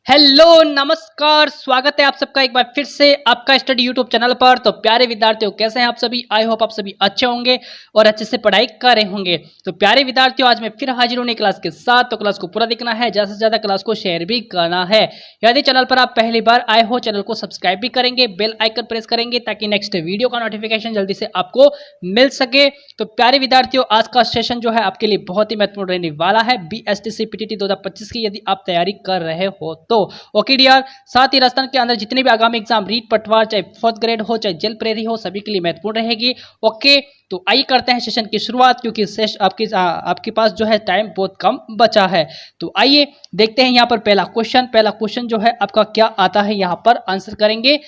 Hello नमस्कार, स्वागत है आप सबका एक बार फिर से आपका स्टडी यूट्यूब चैनल पर। तो प्यारे विद्यार्थियों, कैसे हैं आप सभी? आई होप आप सभी अच्छे होंगे और अच्छे से पढ़ाई कर रहे होंगे। तो प्यारे विद्यार्थियों, आज मैं फिर हाजिर हूं नई क्लास के साथ। तो क्लास को पूरा देखना है, ज्यादा से ज्यादा क्लास को शेयर भी करना है। यदि चैनल पर आप पहली बार आए हो, चैनल को सब्सक्राइब भी करेंगे, बेल आइकन प्रेस करेंगे ताकि नेक्स्ट वीडियो का नोटिफिकेशन जल्दी से आपको मिल सके। तो प्यारे विद्यार्थियों, आज का सेशन जो है आपके लिए बहुत ही महत्वपूर्ण रहने वाला है BSTC PTT 2025 की, यदि आप तैयारी कर रहे हो तो। ओके डियर, साथ ही राजस्थान के अंदर जितने भी आगामी एग्जाम रीट पटवार, चाहे फोर्थ ग्रेड हो चाहे जेल प्रेरी हो, सभी के लिए महत्वपूर्ण रहेगी। ओके, तो आइए करते हैं सेशन की शुरुआत, क्योंकि आपके पास जो है टाइम बहुत कम बचा है। तो आइए देखते हैं यहाँ पर पहला क्वेश्चन जो है आपका क्या आता है, यहाँ पर आंसर करेंगे।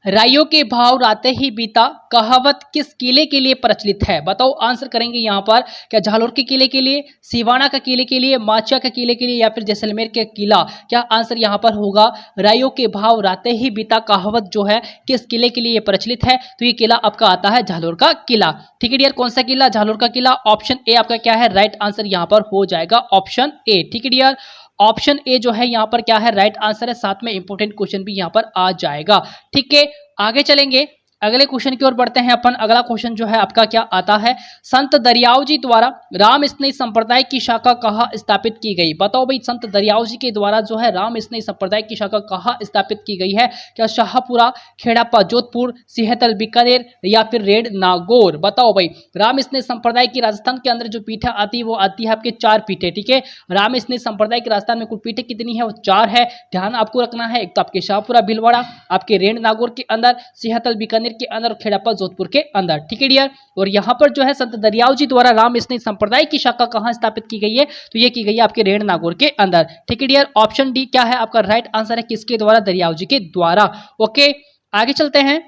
राइयों के भाव राते ही बीता कहावत किस किले के लिए प्रचलित है? बताओ, आंसर करेंगे यहाँ पर। क्या जालोर के किले के लिए, सिवाना के किले के लिए, माचिया के किले के लिए, या फिर जैसलमेर के किला? क्या आंसर यहाँ पर होगा? राइयों के भाव राते ही बीता कहावत जो है किस किले के लिए प्रचलित है? तो ये किला आपका आता है जालोर का किला। ठीक है डियर, कौन सा किला? जालोर का किला। ऑप्शन ए आपका क्या है? राइट आंसर यहाँ पर हो जाएगा ऑप्शन ए। ठीक है डियर, ऑप्शन ए जो है यहाँ पर क्या है? राइट आंसर है। साथ में इंपोर्टेंट क्वेश्चन भी यहाँ पर आ जाएगा। ठीक है, आगे चलेंगे, अगले क्वेश्चन की ओर बढ़ते हैं अपन। अगला क्वेश्चन जो है आपका क्या आता है? संत दरियाव जी द्वारा राम स्नेही संप्रदाय की शाखा कहाँ स्थापित की गई? बताओ भाई, संत दरियाव जी के द्वारा जो है राम स्नेही संप्रदाय की शाखा कहाँ स्थापित की गई है? क्या शाहपुरा, खेड़ापा जोधपुर, सिहतल बीकानेर, या फिर रेड नागौर? बताओ भाई, राम स्नेही संप्रदाय की राजस्थान के अंदर जो पीठा आती है वो आती है आपके 4 पीठे। ठीक है, राम स्नेही संप्रदाय की राजस्थान में कुल पीठे कितनी है? वो 4 है। ध्यान आपको रखना है, एक तो आपके शाहपुरा भीलवाड़ा, आपके रेड नागौर के अंदर, सिहतल बीकानेर के अंदर, खेड़ापा जोधपुर के अंदर। ठीक है डियर, और यहाँ पर जो है संत दरियाव जी द्वारा राम स्नेही संप्रदाय की शाखा कहाँ स्थापित की गई है? तो ये की गई है आपके रेड नागौर के अंदर। ठीक है डियर, ऑप्शन डी क्या है आपका? राइट आंसर है। किसके द्वारा? दरियाव जी के द्वारा। ओके, आगे चलते हैं,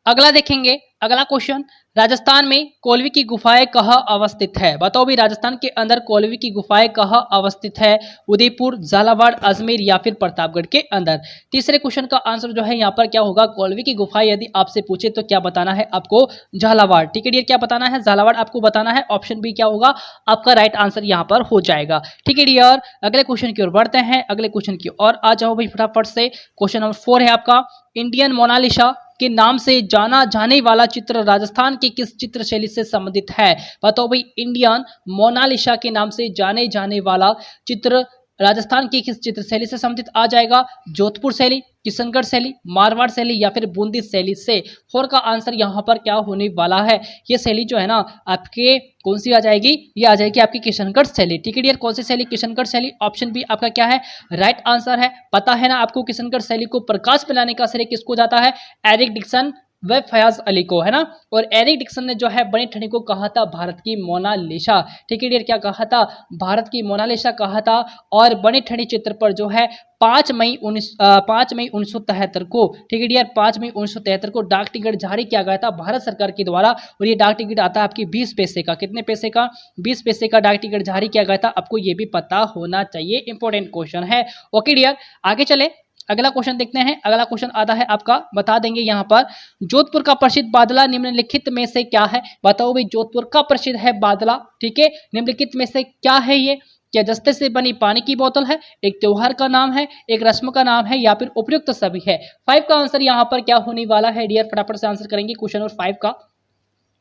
अगला देखेंगे। अगला क्वेश्चन, राजस्थान में कोलवी की गुफाएं कहाँ अवस्थित है? बताओ भी, राजस्थान के अंदर कोलवी की गुफाएं कहाँ अवस्थित है? उदयपुर, झालावाड़, अजमेर, या फिर प्रतापगढ़ के अंदर? तीसरे क्वेश्चन का आंसर जो है यहाँ पर क्या होगा? कोलवी की गुफाएं यदि आपसे पूछे तो क्या बताना है आपको? झालावाड़। ठीक है डियर, क्या बताना है? झालावाड़ आपको बताना है। ऑप्शन बी क्या होगा आपका? राइट आंसर यहाँ पर हो जाएगा। ठीक है डियर, अगले क्वेश्चन की ओर बढ़ते हैं। अगले क्वेश्चन की ओर आ जाओ भाई फटाफट से। क्वेश्चन नंबर 4 है आपका, इंडियन मोनालिसा के नाम से जाना जाने वाला चित्र राजस्थान की किस चित्र शैली से संबंधित है? बताओ भाई, इंडियन मोनालिसा के नाम से जाने जाने वाला चित्र राजस्थान की किस चित्र शैली से संबंधित आ जाएगा? जोधपुर शैली, किशनगढ़ शैली, मारवाड़ शैली, या फिर बूंदी शैली से? 4 का आंसर यहाँ पर क्या होने वाला है? ये शैली जो है ना आपके कौन सी आ जाएगी? ये आ जाएगी आपकी किशनगढ़ शैली। ठीक है डियर, कौन सी शैली? किशनगढ़ शैली। ऑप्शन बी आपका क्या है? राइट आंसर है। पता है ना आपको, किशनगढ़ शैली को प्रकाश में लाने का श्रेय किसको जाता है? एरिक डिक्सन व फयाज अली को, है ना। और एरिक डिक्सन ने जो है बनी ठनी को कहा था भारत की मोनालिसा। ठीक है डियर, क्या कहा था? भारत की मोनालिसा कहा था। और बनी ठनी चित्र पर जो है 5 मई 1973 को, ठीक है डियर, 5 मई 1973 को डाक टिकट जारी किया गया था भारत सरकार के द्वारा। और ये डाक टिकट आता है आपकी 20 पैसे का। कितने पैसे का? 20 पैसे का डाक टिकट जारी किया गया था। आपको ये भी पता होना चाहिए, इंपॉर्टेंट क्वेश्चन है। ओके डियर, आगे चले, अगला क्वेश्चन देखते हैं। अगला क्वेश्चन आता है आपका, बता देंगे यहाँ पर, जोधपुर का प्रसिद्ध बादला निम्नलिखित में से क्या है? बताओ भाई, जोधपुर का प्रसिद्ध है बादला, ठीक है, निम्नलिखित में से क्या है ये? क्या जस्ते से बनी पानी की बोतल है, एक त्योहार का नाम है, एक रस्म का नाम है, या फिर उपयुक्त सभी है? 5 का आंसर यहाँ पर क्या होने वाला है डियर? फटाफट से आंसर करेंगे क्वेश्चन नंबर 5 का।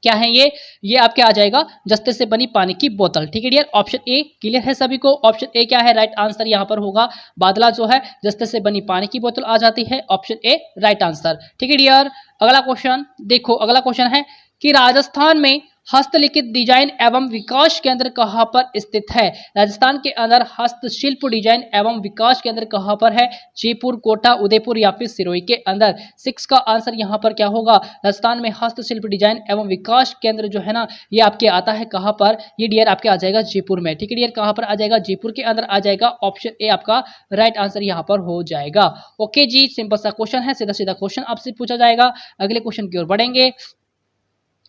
क्या है ये आपके आ जाएगा जस्ते से बनी पानी की बोतल। ठीक है डियर, ऑप्शन ए क्लियर है सभी को? ऑप्शन ए क्या है? राइट आंसर यहाँ पर होगा बादला जो है जस्ते से बनी पानी की बोतल आ जाती है। Option A right answer. ठीक है डियर, अगला क्वेश्चन देखो। अगला क्वेश्चन है कि राजस्थान में हस्तलिखित डिजाइन एवं विकास केंद्र कहाँ पर स्थित है? राजस्थान के अंदर हस्तशिल्प डिजाइन एवं विकास केंद्र कहाँ पर है? जयपुर, कोटा, उदयपुर, या फिर सिरोही के अंदर? 6 का आंसर यहाँ पर क्या होगा? राजस्थान में हस्तशिल्प डिजाइन एवं विकास केंद्र जो है ना ये आपके आता है कहाँ पर? ये डियर आपके आ जाएगा जयपुर में। ठीक है डियर, कहाँ पर आ जाएगा? जयपुर के अंदर आ जाएगा। ऑप्शन ए आपका राइट आंसर यहाँ पर हो जाएगा। ओके जी, सिंपल सा क्वेश्चन है, सीधा सीधा क्वेश्चन आपसे पूछा जाएगा। अगले क्वेश्चन की ओर बढ़ेंगे,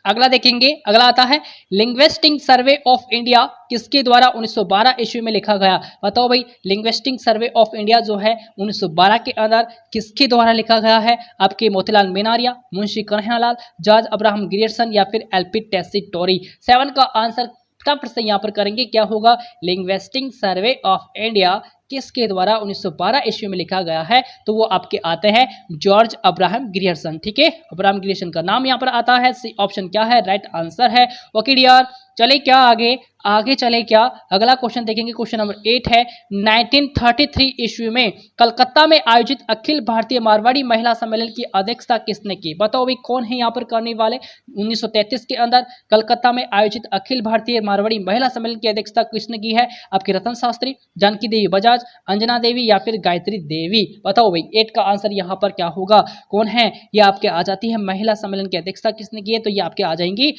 अगला देखेंगे। अगला आता है, लिंग्विस्टिक सर्वे ऑफ इंडिया किसके द्वारा 1912 ईस्वी में लिखा गया? बताओ भाई, लिंग्विस्टिक सर्वे ऑफ इंडिया जो है 1912 के अंदर किसके द्वारा लिखा गया है? आपके Motilal Menaria, Munshi Kanhaiyalal, George Abraham Grierson, या फिर एलपी टेसीटोरी? 7 का आंसर फटाफट से यहाँ पर करेंगे, क्या होगा, लिंग्विस्टिक सर्वे ऑफ इंडिया किसके द्वारा 1912 ईस्वी में लिखा गया है, तो वो आपके आते हैं जॉर्ज अब्राहम ग्रियर्सन। ठीक है, अब्राहम ग्रियर्सन का नाम यहाँ पर आता है। सी ऑप्शन क्या है, राइट आंसर है। ओके डियर, चले क्या आगे, आगे चले क्या, अगला क्वेश्चन देखेंगे। क्वेश्चन नंबर 8 है, 1933 ईस्वी में कलकत्ता में आयोजित अखिल भारतीय मारवाड़ी महिला सम्मेलन की अध्यक्षता किसने की? बताओ भाई कौन है यहाँ पर करने वाले। 1933 के अंदर कलकत्ता में आयोजित अखिल भारतीय मारवाड़ी महिला सम्मेलन की अध्यक्षता किसने की है? आपके रतन शास्त्री, जानकी देवी बजाज, अंजना देवी या फिर गायत्री देवी। बताओ भाई 8 का आंसर यहाँ पर क्या होगा, कौन है ये आपके आ जाती है महिला सम्मेलन की अध्यक्षता किसने की है, तो ये आपके आ जाएंगी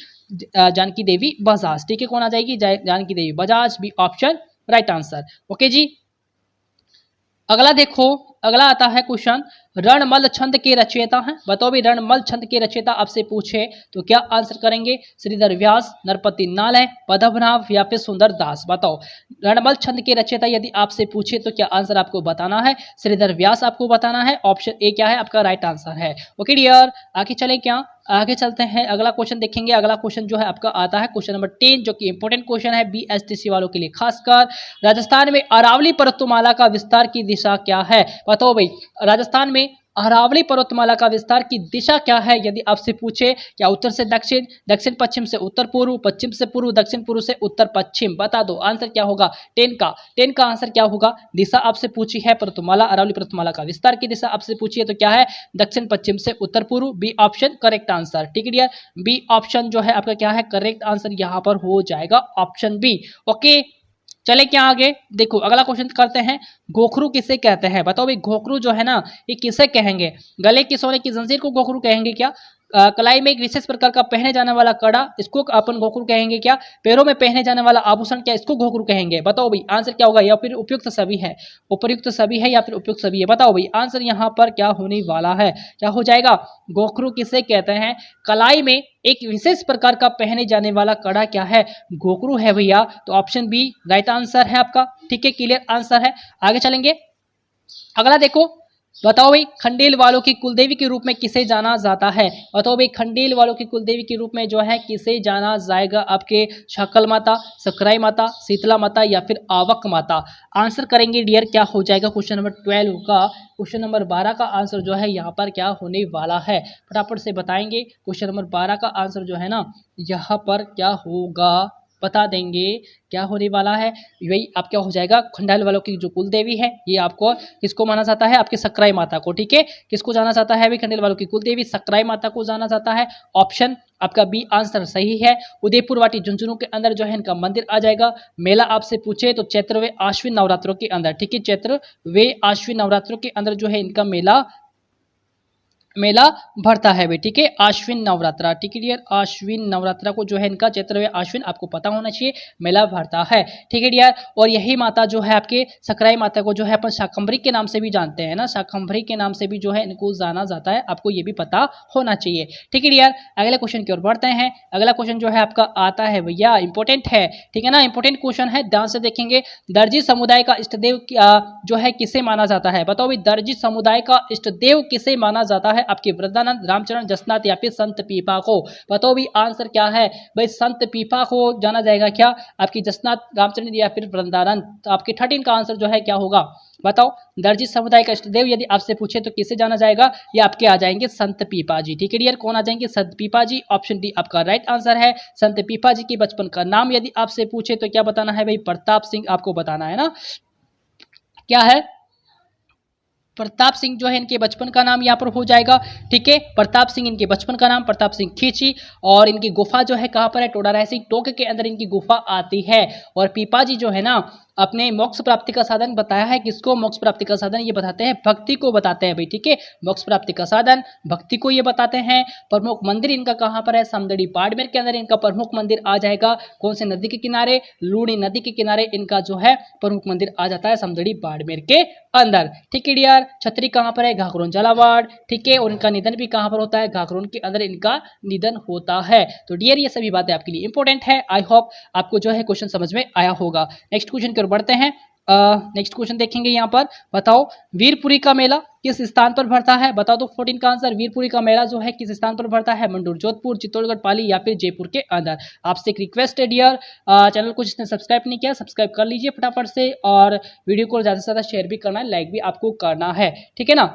जानकी देवी बजाज। ठीक है, कौन आ जाएगी, Janaki Devi Bajaj, B option right answer. Okay जी, अगला देखो, अगला आता है क्वेश्चन, रणमल छंद के रचयिता हैं। बताओ भी रणमल छंद के रचयिता आपसे पूछे तो क्या आंसर करेंगे? श्रीधर व्यास, नरपति नालय, पद्मनाभ या फिर सुंदर दास। बताओ रणमल छंद के रचयिता यदि आपसे पूछे तो क्या आंसर आपको बताना है? श्रीधर व्यास आपको बताना है। ऑप्शन ए क्या है आपका राइट आंसर है। ओके डियर, आगे चले क्या, आगे चलते हैं, अगला क्वेश्चन देखेंगे। अगला क्वेश्चन जो है आपका आता है क्वेश्चन नंबर 10, जो कि इंपॉर्टेंट क्वेश्चन है बीएसटीसी वालों के लिए खासकर। राजस्थान में अरावली पर्वतमाला का विस्तार की दिशा क्या है? बताओ भाई राजस्थान में अरावली पर्वतमाला का विस्तार की दिशा क्या है यदि आपसे पूछे, क्या उत्तर से दक्षिण, दक्षिण पश्चिम से उत्तर पूर्व, पश्चिम से पूर्व, दक्षिण पूर्व से उत्तर पश्चिम। बता दो आंसर क्या होगा। 10 का आंसर क्या होगा, दिशा आपसे पूछी है पर्वतमाला, अरावली पर्वतमाला का विस्तार की दिशा आपसे पूछी है तो क्या है, दक्षिण पश्चिम से उत्तर पूर्व, बी ऑप्शन करेक्ट आंसर। ठीक है डियर, बी ऑप्शन जो है आपका क्या है करेक्ट आंसर यहाँ पर हो जाएगा, ऑप्शन बी। ओके, चले क्या आगे, देखो अगला क्वेश्चन करते हैं, घोखरू किसे कहते हैं? बताओ भाई घोखरू जो है ना ये किसे कहेंगे? गले की सोने की जंजीर को घोखरू कहेंगे क्या? कलाई में एक विशेष प्रकार का पहने जाने वाला कड़ा, इसको अपन घोखरू कहेंगे क्या? पैरों में पहने जाने वाला आभूषण, क्या इसको घोखरू कहेंगे? बताओ भाई आंसर क्या होगा, या फिर उपयुक्त सभी है, उपयुक्त सभी है या फिर उपयुक्त सभी है? बताओ भाई आंसर यहाँ पर क्या होने वाला है, क्या हो जाएगा? घोखरू किसे कहते हैं? कलाई में एक विशेष प्रकार का पहने जाने वाला कड़ा क्या है? घोखरू है भैया, तो ऑप्शन बी राइट आंसर है आपका। ठीक है, क्लियर आंसर है। आगे चलेंगे, अगला देखो, बताओ भाई खंडेल वालों की कुलदेवी के रूप में किसे जाना जाता है? बताओ भाई खंडेल वालों की कुलदेवी के रूप में जो है किसे जाना जाएगा? आपके शकल माता, सकराई माता, शीतला माता या फिर आवक माता। आंसर करेंगे डियर, क्या हो जाएगा क्वेश्चन नंबर 12 का, क्वेश्चन नंबर 12 का आंसर जो है यहाँ पर क्या होने वाला है, फटाफट से बताएंगे। क्वेश्चन नंबर 12 का आंसर जो है ना यहाँ पर क्या होगा बता देंगे, क्या होने वाला है, वही आप क्या हो जाएगा, खंडाल वालों की जो कुल देवी है ये आपको किसको माना जाता है? आपके सकराई माता को। ठीक है, किसको जाना जाता है भाई? खंडेल वालों की कुल देवी सकराई माता को जाना जाता है। ऑप्शन आपका बी आंसर सही है। उदयपुर वाटी झुंझुनू के अंदर जो है इनका मंदिर आ जाएगा। मेला आपसे पूछे तो चैत्र व आश्विन नवरात्रों के अंदर, ठीक है, चैत्र व आश्विन नवरात्रों के अंदर जो है इनका मेला भरता है भाई। ठीक है, आश्विन नवरात्रा, ठीक है डियर, आश्विन नवरात्रा को जो है इनका चैत्र व आश्विन आपको पता होना चाहिए मेला भरता है। ठीक है डियर, और यही माता जो है आपके सकराई माता को जो है अपन शाकंभरी के नाम से भी जानते हैं ना, शाकंभरी के नाम से भी जो है इनको जाना जाता है, आपको ये भी पता होना चाहिए। ठीक है डियर, अगले क्वेश्चन की ओर बढ़ते हैं। अगला क्वेश्चन जो है आपका आता है भैया इंपॉर्टेंट है, ठीक है ना, इंपॉर्टेंट क्वेश्चन है, ध्यान से देखेंगे। दर्जी समुदाय का इष्टदेव जो है किसे माना जाता है? बताओ भाई दर्जी समुदाय का इष्टदेव किसे माना जाता है? आपके वृद्धानंद, रामचरण, जसनाथ या फिर संत पीपा को। बताओ भी आंसर क्या है भाई? संत पीपा को जाना जाएगा क्या? आपकी जसनाथ, रामचरण या फिर वृंदानंद। तो आपके 13 का आंसर जो है क्या होगा बताओ? दर्जी समुदाय का इष्टदेव यदि आपसे पूछे तो किसे जाना जाएगा? ये आपके आ जाएंगे संत पीपा जी। ठीक है डियर, कौन आ जाएंगे? संत पीपा जी। ऑप्शन डी आपका राइट आंसर है। संत पीपा जी के बचपन का नाम यदि आपसे पूछे तो क्या बताना है भाई? प्रताप सिंह आपको बताना है ना, क्या है? प्रताप सिंह जो है इनके बचपन का नाम यहाँ पर हो जाएगा। ठीक है, प्रताप सिंह इनके बचपन का नाम, प्रताप सिंह खींची। और इनकी गुफा जो है कहाँ पर है? टोडा रायसिंह टोके के अंदर इनकी गुफा आती है। और पीपा जी जो है ना अपने मोक्ष प्राप्ति का साधन बताया है, किसको मोक्ष प्राप्ति का साधन? ये बताते हैं भक्ति को बताते हैं भाई। ठीक है, मोक्ष प्राप्ति का साधन भक्ति को ये बताते हैं। प्रमुख मंदिर इनका कहाँ पर है? समदड़ी बाड़मेर के अंदर इनका प्रमुख मंदिर आ जाएगा। कौन से नदी के किनारे? लूणी नदी के किनारे इनका जो है प्रमुख मंदिर आ जाता है समदड़ी बाड़मेर के अंदर। ठीक है डियर, छतरी कहाँ पर है? घाघरोन झालावाड़। ठीक है, और इनका निधन भी कहाँ पर होता है? घाघरोन के अंदर इनका निधन होता है। तो डियर ये सभी बातें आपके लिए इंपॉर्टेंट है। आई होप आपको जो है क्वेश्चन समझ में आया होगा। नेक्स्ट क्वेश्चन की ओर बढ़ते हैं। नेक्स्ट क्वेश्चन देखेंगे यहाँ पर। बताओ वीरपुरी का मेला किस स्थान पर भरता है? बताओ तो 14 का आंसर। वीरपुरी का मेला जो है किस स्थान पर भरता है? मंडूर, जोधपुर, चित्तौड़गढ़, पाली या फिर जयपुर के अंदर। आपसे एक रिक्वेस्ट है डियर, चैनल को जिसने सब्सक्राइब नहीं किया सब्सक्राइब कर लीजिए फटाफट से, और वीडियो को ज़्यादा से ज़्यादा शेयर भी करना है, लाइक भी आपको करना है, ठीक है ना।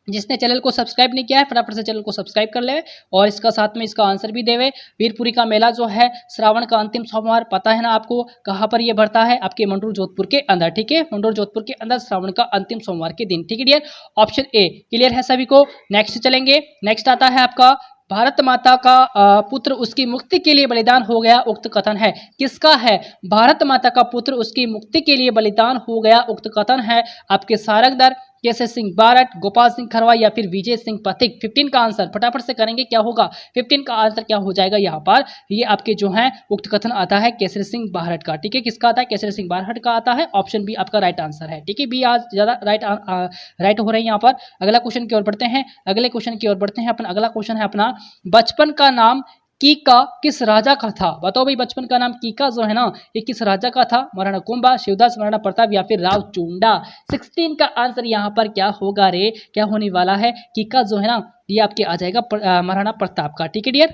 जिसने चैनल को सब्सक्राइब नहीं किया है फटाफट से चैनल को सब्सक्राइब कर ले, और इसका साथ में इसका आंसर भी देवे। वीरपुरी का मेला जो है श्रावण का अंतिम सोमवार, पता है ना आपको कहाँ पर ये भरता है? आपके मंडूर जोधपुर के अंदर, ठीक है, मंडूर जोधपुर के अंदर श्रावण का अंतिम सोमवार के दिन, ठीक है डियर। ऑप्शन ए क्लियर है सभी को। नेक्स्ट चलेंगे। नेक्स्ट आता है आपका, भारत माता का पुत्र उसकी मुक्ति के लिए बलिदान हो गया, उक्त कथन है किसका है? भारत माता का पुत्र उसकी मुक्ति के लिए बलिदान हो गया, उक्त कथन है आपके सारंगधर, केसर सिंह बारट, गोपाल सिंह खरवा या फिर विजय सिंह पथिक। 15 का आंसर फटाफट से करेंगे, क्या होगा? 15 का आंसर क्या हो जाएगा यहाँ पर? ये आपके जो है उक्त कथन आता है केसर सिंह बारट का, ठीक है। किसका आता है? केसर सिंह बारट का आता है। ऑप्शन बी आपका राइट आंसर है, ठीक है। बी आज ज्यादा राइट हो रहे हैं यहाँ पर। अगला क्वेश्चन की ओर बढ़ते हैं। अगले क्वेश्चन की ओर बढ़ते हैं। अपना अगला क्वेश्चन है अपना, बचपन का नाम कीका किस राजा का था? बताओ भाई, बचपन का नाम कीका जो है ना ये किस राजा का था? महाराणा कुंभा, शिवदास, महाराणा प्रताप या फिर राव चुंडा। 16 का आंसर यहाँ पर क्या होगा रे? क्या होने वाला है? कीका जो है ना ये आपके आ जाएगा महाराणा प्रताप का, ठीक है डियर।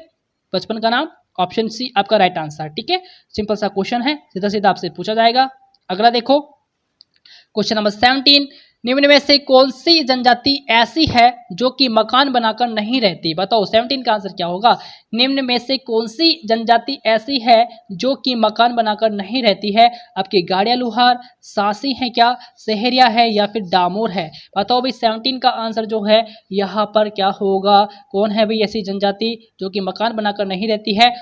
बचपन का नाम ऑप्शन सी आपका राइट आंसर, ठीक है। सिंपल सा क्वेश्चन है, सीधा सीधा आपसे पूछा जाएगा। अगला देखो क्वेश्चन नंबर 17, निम्न में से कौन सी जनजाति ऐसी है जो कि मकान बनाकर नहीं रहती? बताओ 17 का आंसर क्या होगा? निम्न में से कौन सी जनजाति ऐसी है जो कि मकान बनाकर नहीं रहती है? आपके गाड़िया लुहार, सासी है क्या, सहरिया है या फिर डामोर है? बताओ भाई 17 का आंसर जो है यहाँ पर क्या होगा? कौन है भाई ऐसी जनजाति जो कि मकान बनाकर नहीं रहती है?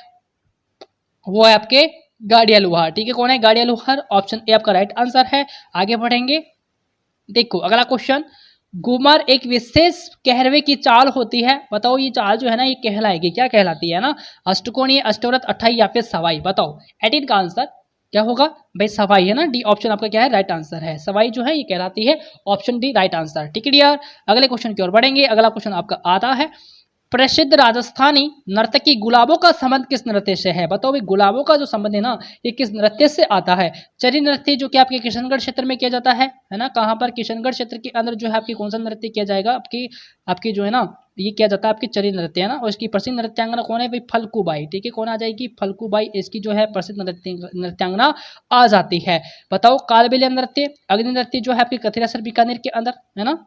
वो है आपके गाड़िया लुहार, ठीक है। कौन है? गाड़िया लुहार। ऑप्शन ए आपका राइट आंसर है। आगे बढ़ेंगे। देखो अगला क्वेश्चन, घूमर एक विशेष कहरवे की चाल होती है। बताओ ये चाल जो है ना ये कहलाएगी, क्या कहलाती है ना? अष्टकोणीय, अष्टवरत, अठाई या फिर सवाई? बताओ 18 का आंसर क्या होगा भाई? सवाई है ना। डी ऑप्शन आपका क्या है? राइट आंसर है। सवाई जो है ये कहलाती है। ऑप्शन डी राइट आंसर, ठीक है डियर। अगले क्वेश्चन की ओर बढ़ेंगे। अगला क्वेश्चन आपका आता है, प्रसिद्ध राजस्थानी नर्तकी गुलाबों का संबंध किस नृत्य से है? बताओ भाई गुलाबों का जो संबंध है ना ये किस नृत्य से आता है? चरी नृत्य जो कि आपके किशनगढ़ क्षेत्र में किया जाता है ना। कहाँ पर? किशनगढ़ क्षेत्र के अंदर जो है आपकी कौन सा नृत्य किया जाएगा? आपकी आपकी जो है ना ये किया जाता है आपकी चरी नृत्य है ना। और इसकी प्रसिद्ध नृत्यांगना कौन है भाई? फल्गुबाई, ठीक है। कौन आ जाएगी? फल्गुबाई इसकी जो है प्रसिद्ध नृत्यांगना आ जाती है। बताओ कालबेलिया नृत्य, अग्नि नृत्य जो है आपकी कथिरासर बीकानेर के अंदर है ना,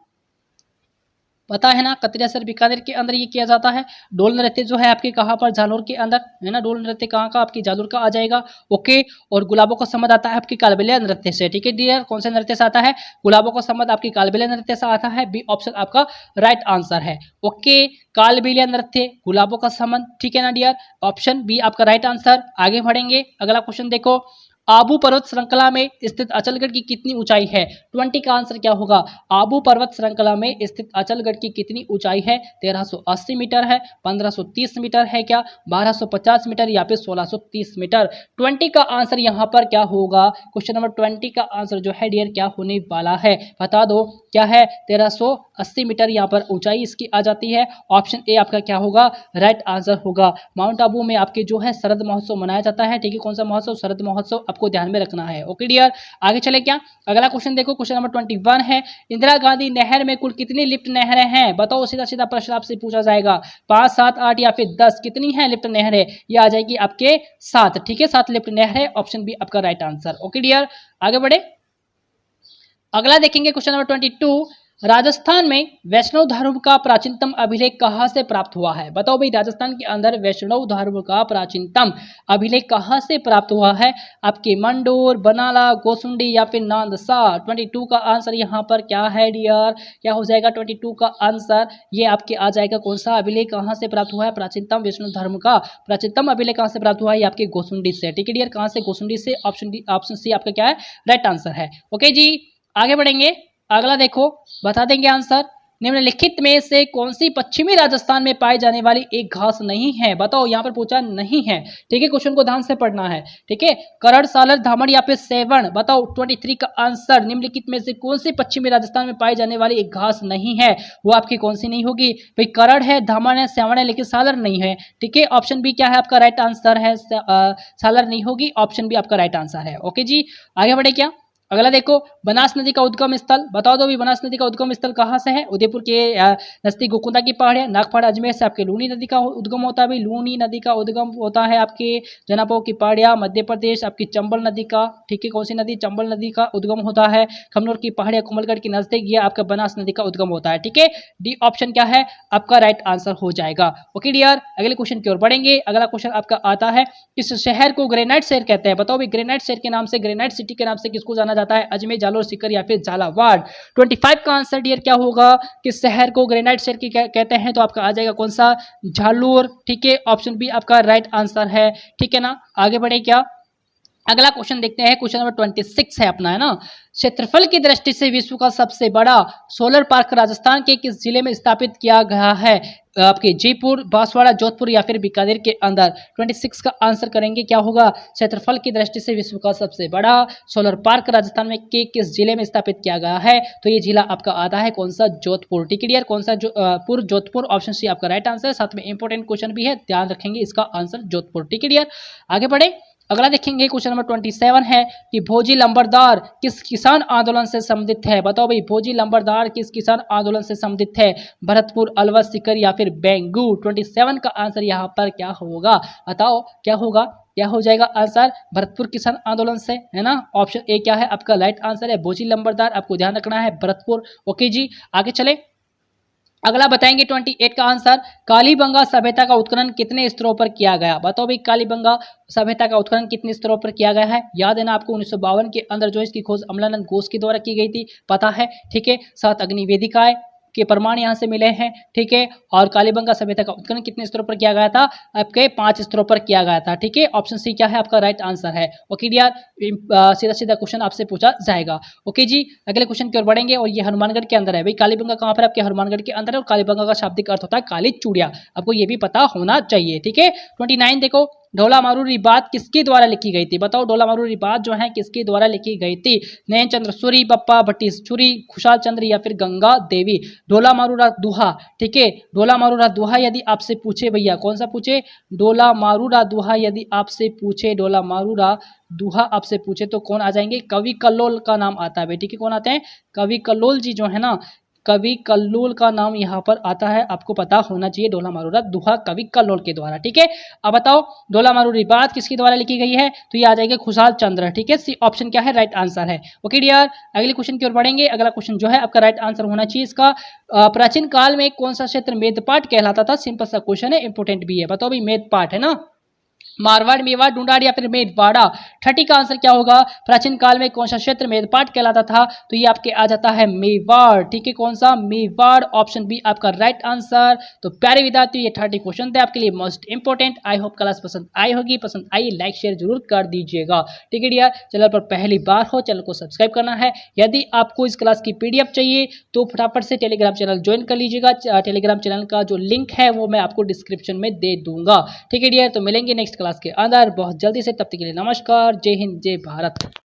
पता है ना, कतरियासर बीकानेर के अंदर ये किया जाता है। डोल नृत्य जो है आपके कहाँ पर? जालोर के अंदर है ना। डोल नृत्य कहाँ का? आपकी जालोर का आ जाएगा, ओके। और गुलाबों का संबंध आता है आपकी कालबेलिया नृत्य से, ठीक है डियर। कौन से नृत्य से आता है? गुलाबों का संबंध आपकी कालबेलिया नृत्य से आता है। बी ऑप्शन आपका राइट आंसर है, ओके। कालबेलिया नृत्य, गुलाबों का संबंध, ठीक है ना डियर। ऑप्शन बी आपका राइट आंसर। आगे बढ़ेंगे। अगला क्वेश्चन देखो, आबू पर्वत श्रृंखला में स्थित अचलगढ़ की कितनी ऊंचाई है? 20 का आंसर क्या होगा? आबू पर्वत श्रृंखला में स्थित अचलगढ़ की कितनी ऊंचाई है? 1380 मीटर है, 1530 मीटर है क्या, 1250 मीटर या फिर 1630 मीटर? 20 का आंसर यहाँ पर क्या होगा? क्वेश्चन नंबर 20 का आंसर जो है डियर क्या होने वाला है? बता दो क्या है? 1380 मीटर यहाँ पर ऊंचाई इसकी आ जाती है। ऑप्शन ए आपका क्या होगा? राइट आंसर होगा। माउंट आबू में आपके जो है शरद महोत्सव मनाया जाता है, ठीक है। कौन सा महोत्सव? शरद महोत्सव, आपको ध्यान में रखना है, ओके डियर। आगे चले क्या? अगला क्वेश्चन देखो, क्वेश्चन नंबर 21 है, इंदिरा गांधी नहर में कुल कितनी लिफ्ट नहरें हैं? बताओ, सीधा सीधा प्रश्न आपसे पूछा जाएगा। 5, 7, 8 या फिर 10? कितनी है लिफ्ट नहरें? ये आ जाएगी आपके 7, ठीक है। 7 लिफ्ट नहरें। ऑप्शन बी आपका राइट आंसर, ओके डियर। आगे बढ़े। अगला देखेंगे क्वेश्चन नंबर 22, राजस्थान में वैष्णव धर्म का प्राचीनतम अभिलेख कहाँ से प्राप्त हुआ है? बताओ भाई राजस्थान के अंदर वैष्णव धर्म का प्राचीनतम अभिलेख कहाँ से प्राप्त हुआ है? आपके मंडोर, बनाला, गोसुंडी या फिर नांदसा? 22 का आंसर यहाँ पर क्या है डियर? क्या हो जाएगा 22 का आंसर? ये आपके आ जाएगा कौन सा अभिलेख कहाँ से प्राप्त हुआ है? प्राचीनतम वैष्णव धर्म का प्राचीनतम अभिलेख कहाँ से प्राप्त हुआ है? ये आपके गोसुंडी से, ठीक है डियर। कहाँ से? गोसुंडी से। ऑप्शन सी आपका क्या है? राइट आंसर है, ओके जी। आगे बढ़ेंगे। अगला देखो, बता देंगे आंसर। निम्नलिखित में से कौन सी पश्चिमी राजस्थान में पाई जाने वाली एक घास नहीं है? बताओ, यहाँ पर पूछा नहीं है, ठीक है। क्वेश्चन को ध्यान से पढ़ना है, ठीक है। करड़, सालर, धामड़ या फिर सेवण? बताओ 23 का आंसर। निम्नलिखित में से कौन सी पश्चिमी राजस्थान में पाई जाने वाली एक घास नहीं है? वो आपकी कौन सी नहीं होगी भाई? करड़ है, धामड़ है, सेवण है, लेकिन सालर नहीं है, ठीक है। ऑप्शन बी क्या है आपका? राइट आंसर है, सालर नहीं होगी। ऑप्शन बी आपका राइट आंसर है, ओके जी। आगे बढ़े क्या? अगला देखो, बनास नदी का उद्गम स्थल बता दो भी, बनास नदी का उद्गम स्थल कहाँ से है? उदयपुर के नजदीक गोकुंदा की पहाड़ है। नागपाड़ अजमेर से आपके लूनी नदी का उद्गम होता है भाई, लूनी नदी का उद्गम होता है आपके जनापो की पहाड़िया मध्य प्रदेश, आपकी चंबल नदी का, ठीक है, कौन सी नदी? चंबल नदी का उद्गम होता है खमनोर की पहाड़िया कुमलगढ़ के नजदीक, ये आपका बनास नदी का उद्गम होता है। ठीक है, डी ऑप्शन क्या है आपका राइट आंसर हो जाएगा। ओके डियर, अगले क्वेश्चन की ओर बढ़ेंगे। अगला क्वेश्चन आपका आता है, किस शहर को ग्रेनाइट शहर कहते हैं? बताओ भी, ग्रेनाइट शहर के नाम से, ग्रेनाइट सिटी के नाम से किसको जाना जाता है? अजमेर, जालोर, सीकर या फिर झालावाड़? 25 का आंसर डियर क्या होगा? किस शहर को ग्रेनाइट शहर की कहते हैं? तो आपका आ जाएगा कौन सा? झालोर। ठीक है, ऑप्शन बी आपका राइट आंसर है। ठीक है ना, आगे बढ़े क्या? अगला क्वेश्चन देखते हैं, क्वेश्चन नंबर 26 है अपना, है ना। क्षेत्रफल की दृष्टि से विश्व का सबसे बड़ा सोलर पार्क राजस्थान के किस जिले में स्थापित किया गया है? आपके जयपुर, बांसवाड़ा, जोधपुर या फिर बीकानेर के अंदर? 26 का आंसर करेंगे क्या होगा? क्षेत्रफल की दृष्टि से विश्व का सबसे बड़ा सोलर पार्क राजस्थान में के किस जिले में स्थापित किया गया है? तो ये जिला आपका आता है कौन सा? जोधपुर। ठीक है डियर, कौन सा? जोधपुर, ऑप्शन सी आपका राइट आंसर है। साथ में इंपॉर्टेंट क्वेश्चन भी है, ध्यान रखेंगे इसका आंसर जोधपुर। ठीक है डियर, आगे बढ़े। अगला देखेंगे, क्वेश्चन नंबर 27 है कि भोजी लंबरदार किस किसान आंदोलन से संबंधित है? बताओ भाई, भोजी लंबरदार किस किसान आंदोलन से संबंधित है? भरतपुर, अलवर, सीकर या फिर बेंगू? 27 का आंसर यहाँ पर क्या होगा? बताओ क्या होगा? क्या हो जाएगा आंसर? भरतपुर किसान आंदोलन से, है ना। ऑप्शन ए क्या है आपका राइट आंसर है? भोजी लंबरदार, आपको ध्यान रखना है भरतपुर। ओके जी, आगे चले। अगला बताएंगे 28 का आंसर, कालीबंगा सभ्यता का उत्खनन कितने स्तरों पर किया गया? बताओ भाई, कालीबंगा सभ्यता का उत्खनन कितने स्तरों पर किया गया है? याद है ना आपको, 1952 के अंदर जो इसकी खोज अमलानंद घोष के द्वारा की गई थी, पता है। ठीक है, 7 अग्नि वेदिकाएं के प्रमाण यहाँ से मिले हैं। ठीक है, और कालीबंगा सभ्यता का उत्खनन कितने स्तरों पर किया गया था? आपके 5 स्तरों पर किया गया था। ठीक है, ऑप्शन सी क्या है आपका राइट आंसर है। ओके डियर, सीधा सीधा क्वेश्चन आपसे पूछा जाएगा। ओके जी, अगले क्वेश्चन की ओर बढ़ेंगे और ये हनुमानगढ़ के अंदर है भाई। कालीबंगा कहाँ पर? आपके हनुमानगढ़ के अंदर है, और कालीबंगा का शाब्दिक अर्थ होता है काली चूड़िया, आपको ये भी पता होना चाहिए। ठीक है, 29 देखो, ढोला मारूरी बात किसके द्वारा लिखी गई थी? बताओ, ढोला मारूरी बात जो है किसके द्वारा लिखी गई थी? नयन चंद्र सूरी, बप्पा भट्टीसूरी, खुशाल चंद्र या फिर गंगा देवी? ढोला मारूरा दुहा। ठीक है, ढोला मारूरा दुहा यदि आपसे पूछे भैया, कौन सा पूछे? ढोला मारूरा दुहा यदि आपसे पूछे, ढोला मारूरा दुहा आपसे पूछे तो कौन आ जाएंगे? कवि कल्लोल का नाम आता है। ठीक है, कौन आते हैं? कवि कल्लोल जी जो है ना, कवि कल्लोल का नाम यहाँ पर आता है, आपको पता होना चाहिए। ढोला मारूरा दुहा कवि कल्लोल के द्वारा। ठीक है, अब बताओ, ढोला मारूरी बात किसके द्वारा लिखी गई है? तो ये आ जाएगा खुशाल चंद्र। ठीक है, सी ऑप्शन क्या है राइट आंसर है। ओके डियर, अगले क्वेश्चन की ओर बढ़ेंगे। अगला क्वेश्चन जो है आपका राइट आंसर होना चाहिए इसका, प्राचीन काल में कौन सा क्षेत्र मेदपाट कहलाता था? सिंपल सा क्वेश्चन है, इंपोर्टेंट भी है। बताओ भाई, मेदपाट है ना, मारवाड़, मेवाड़, ढूंढाड़ या फिर मेदवाड़ा? 30 का आंसर क्या होगा? प्राचीन काल में कौन सा क्षेत्र मेदपाट कहलाता था? तो ये आपके आ जाता है मेवाड़। ठीक है, कौन सा? मेवाड़, ऑप्शन बी आपका राइट आंसर। तो प्यारे विद्यार्थी, ये 30 क्वेश्चन थे आपके लिए most important. I hope class पसंद आई होगी, पसंद आई लाइक शेयर जरूर कर दीजिएगा। ठीक है डियर, चैनल पर पहली बार हो, चैनल को सब्सक्राइब करना है। यदि आपको इस क्लास की PDF चाहिए तो फटाफट से टेलीग्राम चैनल ज्वाइन कर लीजिएगा। टेलीग्राम चैनल का जो लिंक है वो मैं आपको डिस्क्रिप्शन में दे दूंगा। ठीक है डियर, तो मिलेंगे नेक्स्ट क्लास के अंदर बहुत जल्दी से, तब तक के लिए नमस्कार, जय हिंद, जय भारत।